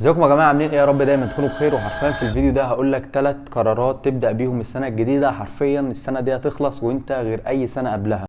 ازيكم يا جماعه، عاملين ايه؟ يا رب دايما تكونوا بخير. وحرفيا في الفيديو ده هقول لك 3 قرارات تبدا بيهم السنه الجديده. حرفيا السنه دي هتخلص وانت غير اي سنه قبلها.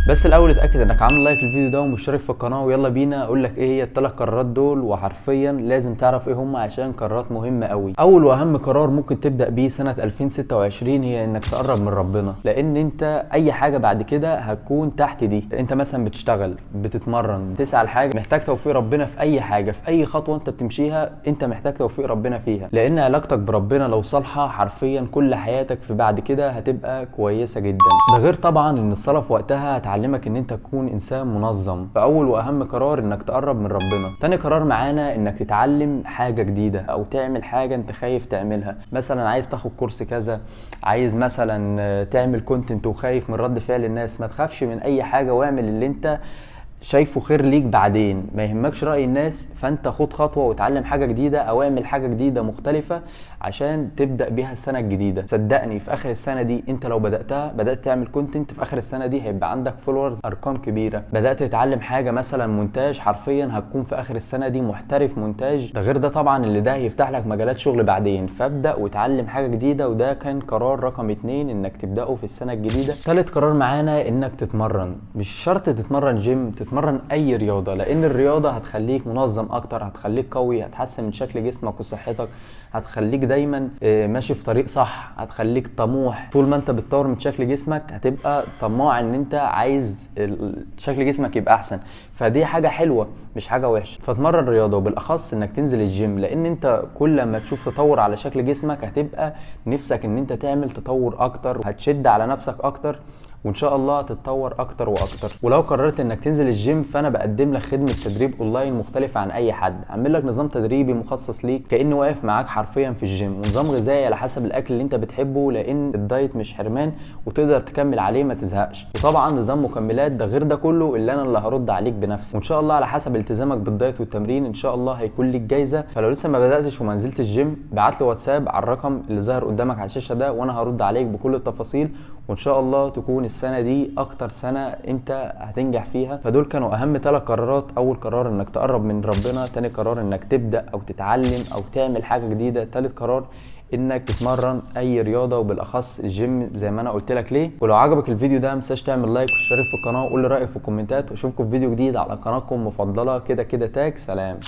بس الاول اتاكد انك عامل لايك للفيديو ده ومشترك في القناه، ويلا بينا اقول لك ايه هي الثلاث قرارات دول. وحرفيا لازم تعرف ايه هم عشان قرارات مهمه قوي. اول واهم قرار ممكن تبدا بيه سنه 2026 هي انك تقرب من ربنا، لان انت اي حاجه بعد كده هتكون تحت دي. انت مثلا بتشتغل، بتتمرن، بتسعى لحاجه، محتاج توفيق ربنا في اي حاجه، في اي خطوه انت بتمشيها انت محتاج توفيق ربنا فيها. لان علاقتك بربنا لو صالحه حرفيا كل حياتك في بعد كده هتبقى كويسه جدا. ده غير طبعا ان الصلاه في وقتها هتعلمك ان انت تكون انسان منظم. فاول واهم قرار انك تقرب من ربنا. تاني قرار معانا انك تتعلم حاجه جديده او تعمل حاجه انت خايف تعملها. مثلا عايز تاخد كورس كذا، عايز مثلا تعمل كونتنت وخايف من رد فعل الناس. ما تخافش من اي حاجه واعمل اللي انت شايفه خير ليك بعدين، ما يهمكش رأي الناس. فانت خد خطوة وتعلم حاجة جديدة او اعمل حاجة جديدة مختلفة عشان تبدأ بيها السنة الجديدة. صدقني في اخر السنة دي انت لو بدأت تعمل كونتنت، في اخر السنة دي هيبقى عندك فولورز ارقام كبيرة. بدأت تتعلم حاجة مثلا مونتاج، حرفيا هتكون في اخر السنة دي محترف مونتاج. ده غير ده طبعا اللي ده هيفتح لك مجالات شغل بعدين. فابدأ وتعلم حاجة جديدة، وده كان قرار رقم 2 انك تبدأه في السنة الجديدة. ثالث قرار معانا انك تتمرن. مش شرط تتمرن جيم، تتمرن اي رياضه، لان الرياضه هتخليك منظم اكتر، هتخليك قوي، هتحسن من شكل جسمك وصحتك، هتخليك دايما ماشي في طريق صح، هتخليك طموح. طول ما انت بتطور من شكل جسمك هتبقى طماع ان انت عايز شكل جسمك يبقى احسن. فدي حاجه حلوه مش حاجه وحشه. فتمرن رياضه، وبالاخص انك تنزل الجيم، لان انت كل ما تشوف تطور على شكل جسمك هتبقى نفسك ان انت تعمل تطور اكتر، وهتشد على نفسك اكتر، وان شاء الله تتطور اكتر واكتر. ولو قررت انك تنزل الجيم فانا بقدم لك خدمه تدريب اونلاين مختلفه عن اي حد. عامل لك نظام تدريبي مخصص ليك كانه واقف معاك حرفيا في الجيم، ونظام غذائي على حسب الاكل اللي انت بتحبه، لان الدايت مش حرمان وتقدر تكمل عليه ما تزهقش. وطبعا نظام مكملات. ده غير ده كله اللي انا اللي هرد عليك بنفسي، وان شاء الله على حسب التزامك بالدايت والتمرين ان شاء الله هيكون ليك جايزه. فلو لسه ما بداتش وما نزلتش الجيم ابعت لي واتساب على الرقم اللي ظاهر قدامك على الشاشه ده، وانا هرد عليك بكل التفاصيل. وان شاء الله تكون السنه دي اكتر سنه انت هتنجح فيها. فدول كانوا اهم 3 قرارات. اول قرار انك تقرب من ربنا، تاني قرار انك تبدا او تتعلم او تعمل حاجه جديده، تالت قرار انك تتمرن اي رياضه وبالاخص الجيم زي ما انا قلت لك ليه. ولو عجبك الفيديو ده متنساش تعمل لايك واشترك في القناه وقول لي رايك في الكومنتات، واشوفكم في فيديو جديد على قناتكم المفضله كده كده تاج. سلام.